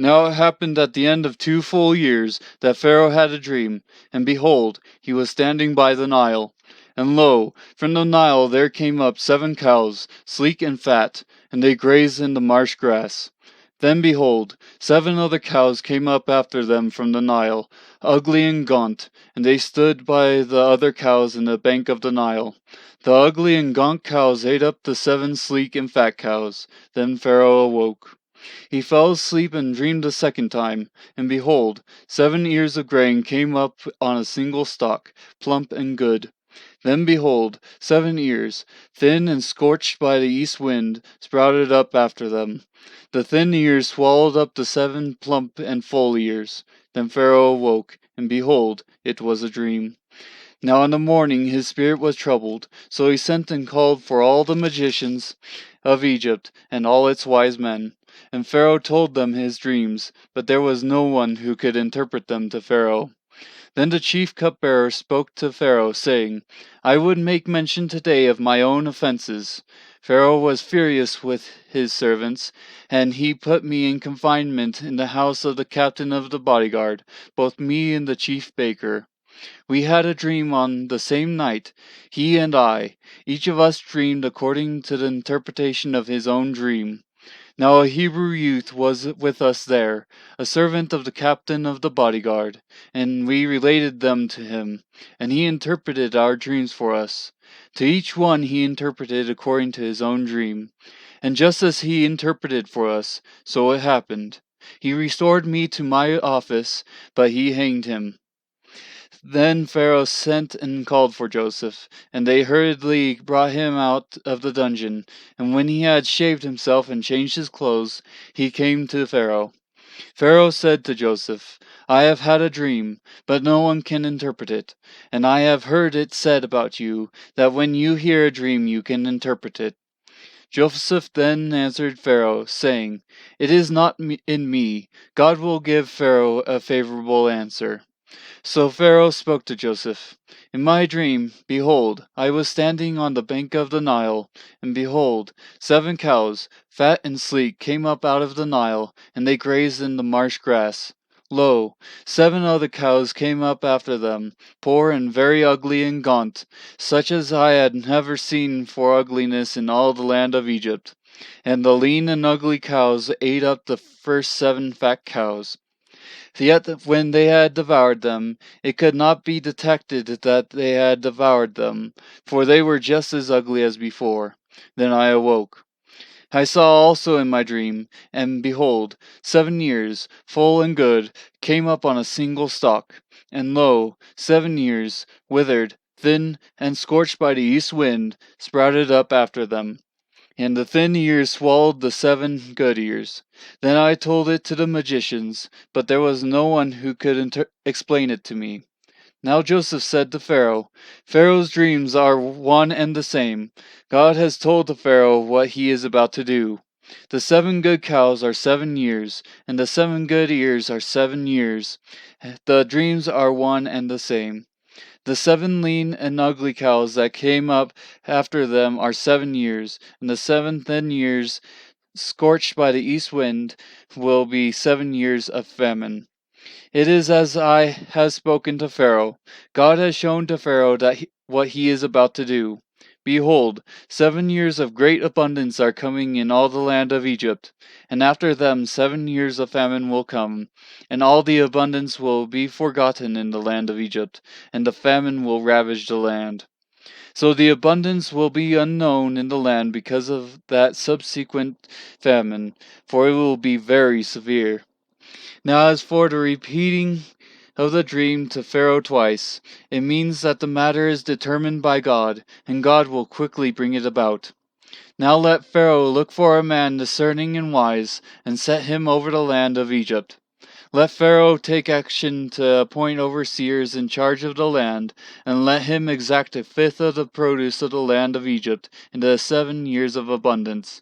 Now it happened at the end of 2 full years that Pharaoh had a dream, and behold, he was standing by the Nile. And lo, from the Nile there came up 7 cows, sleek and fat, and they grazed in the marsh grass. Then behold, 7 other cows came up after them from the Nile, ugly and gaunt, and they stood by the other cows in the bank of the Nile. The ugly and gaunt cows ate up the 7 sleek and fat cows. Then Pharaoh awoke. He fell asleep and dreamed a second time, and behold, 7 ears of grain came up on a single stalk, plump and good. Then behold, 7 ears, thin and scorched by the east wind, sprouted up after them. The thin ears swallowed up the 7 plump and full ears. Then Pharaoh awoke, and behold, it was a dream. Now in the morning his spirit was troubled, so he sent and called for all the magicians of Egypt and all its wise men. And Pharaoh told them his dreams, but there was no one who could interpret them to Pharaoh. Then the chief cupbearer spoke to Pharaoh, saying, I would make mention today of my own offenses. Pharaoh was furious with his servants, and he put me in confinement in the house of the captain of the bodyguard, both me and the chief baker. We had a dream on the same night, he and I. Each of us dreamed according to the interpretation of his own dream. Now a Hebrew youth was with us there, a servant of the captain of the bodyguard, and we related them to him, and he interpreted our dreams for us. To each one he interpreted according to his own dream. And just as he interpreted for us, so it happened. He restored me to my office, but he hanged him. Then Pharaoh sent and called for Joseph, and they hurriedly brought him out of the dungeon. And when he had shaved himself and changed his clothes, he came to Pharaoh. Pharaoh said to Joseph, I have had a dream, but no one can interpret it. And I have heard it said about you, that when you hear a dream you can interpret it. Joseph then answered Pharaoh, saying, It is not in me. God will give Pharaoh a favorable answer. So Pharaoh spoke to Joseph, In my dream, behold, I was standing on the bank of the Nile, and behold, 7 cows, fat and sleek, came up out of the Nile, and they grazed in the marsh grass. Lo, 7 other cows came up after them, poor and very ugly and gaunt, such as I had never seen for ugliness in all the land of Egypt. And the lean and ugly cows ate up the first 7 fat cows. Yet when they had devoured them, it could not be detected that they had devoured them, for they were just as ugly as before. Then I awoke. I saw also in my dream, and behold, 7 ears, full and good, came up on a single stalk. And lo, 7 ears, withered, thin, and scorched by the east wind, sprouted up after them. And the thin ears swallowed the 7 good ears. Then I told it to the magicians, but there was no one who could explain it to me. Now Joseph said to Pharaoh, Pharaoh's dreams are one and the same. God has told to Pharaoh what he is about to do. The 7 good cows are 7 years, and the 7 good ears are 7 years. The dreams are one and the same. The 7 lean and ugly cows that came up after them are 7 years, and the 7 thin ears, scorched by the east wind, will be 7 years of famine. It is as I have spoken to Pharaoh. God has shown to Pharaoh what he is about to do. Behold, 7 years of great abundance are coming in all the land of Egypt, and after them 7 years of famine will come, and all the abundance will be forgotten in the land of Egypt, and the famine will ravage the land. So the abundance will be unknown in the land because of that subsequent famine, for it will be very severe. Now as for the repeating of the dream to Pharaoh twice, it means that the matter is determined by God, and God will quickly bring it about. Now let Pharaoh look for a man discerning and wise, and set him over the land of Egypt. Let Pharaoh take action to appoint overseers in charge of the land, and let him exact a fifth of the produce of the land of Egypt in the 7 years of abundance.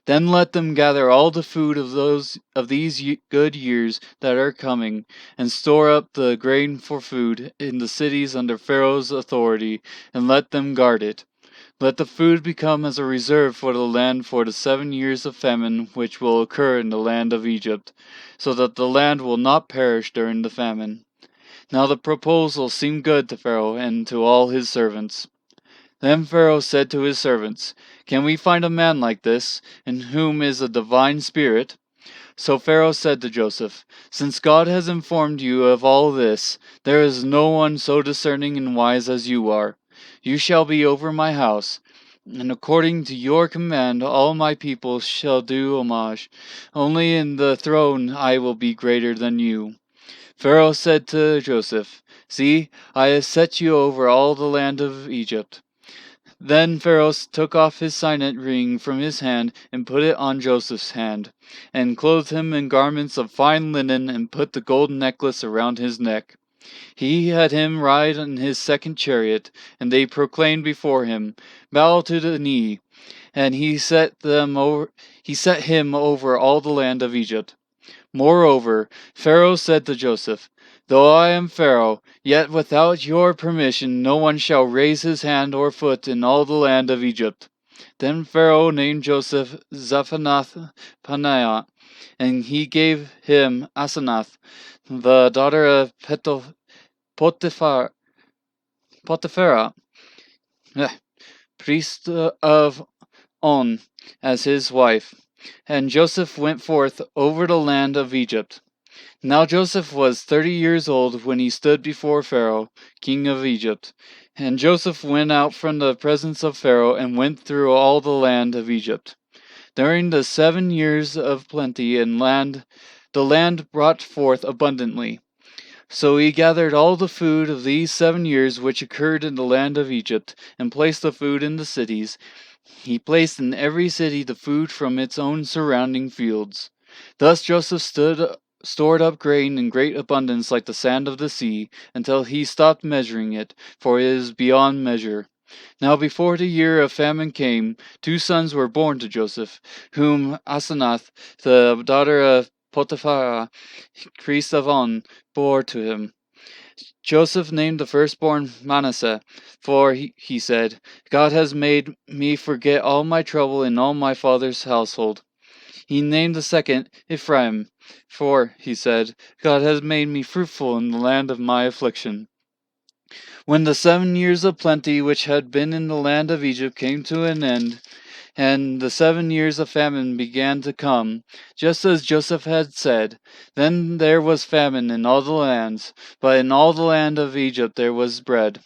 Then let them gather all the food of these good years that are coming, and store up the grain for food in the cities under Pharaoh's authority, and let them guard it. Let the food become as a reserve for the land for the 7 years of famine which will occur in the land of Egypt, so that the land will not perish during the famine." Now the proposal seemed good to Pharaoh and to all his servants. Then Pharaoh said to his servants, "Can we find a man like this, in whom is a divine spirit?" So Pharaoh said to Joseph, "Since God has informed you of all this, there is no one so discerning and wise as you are. You shall be over my house, and according to your command all my people shall do homage. Only in the throne I will be greater than you." Pharaoh said to Joseph, "See, I have set you over all the land of Egypt." Then Pharaoh took off his signet ring from his hand and put it on Joseph's hand, and clothed him in garments of fine linen and put the golden necklace around his neck. He had him ride in his second chariot, and they proclaimed before him, "Bow to the knee," and he set him over all the land of Egypt. Moreover, Pharaoh said to Joseph, "Though I am Pharaoh, yet without your permission no one shall raise his hand or foot in all the land of Egypt." Then Pharaoh named Joseph Zaphenath-Paneah, and he gave him Asenath, the daughter of Potiphera, priest of On, as his wife. And Joseph went forth over the land of Egypt. Now Joseph was 30 years old when he stood before Pharaoh, king of Egypt. And Joseph went out from the presence of Pharaoh and went through all the land of Egypt. During the 7 years of plenty and the land brought forth abundantly. So he gathered all the food of these 7 years which occurred in the land of Egypt, and placed the food in the cities. He placed in every city the food from its own surrounding fields. Thus Joseph stored up grain in great abundance like the sand of the sea, until he stopped measuring it, for it is beyond measure. Now before the year of famine came, 2 sons were born to Joseph, whom Asenath, the daughter of Potiphera, priest of On, bore to him. Joseph named the firstborn Manasseh, for he said, "God has made me forget all my trouble in all my father's household." He named the second Ephraim, for he said, "God has made me fruitful in the land of my affliction." When the 7 years of plenty which had been in the land of Egypt came to an end, and the 7 years of famine began to come, just as Joseph had said, then there was famine in all the lands, but in all the land of Egypt there was bread.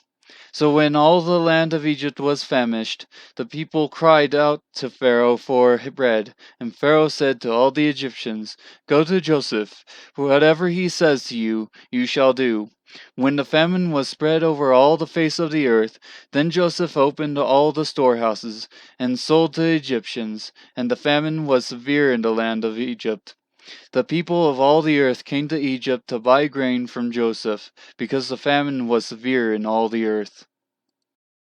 So when all the land of Egypt was famished, the people cried out to Pharaoh for bread, and Pharaoh said to all the Egyptians, "Go to Joseph, whatever he says to you, you shall do." When the famine was spread over all the face of the earth, then Joseph opened all the storehouses, and sold to Egyptians, and the famine was severe in the land of Egypt. The people of all the earth came to Egypt to buy grain from Joseph, because the famine was severe in all the earth.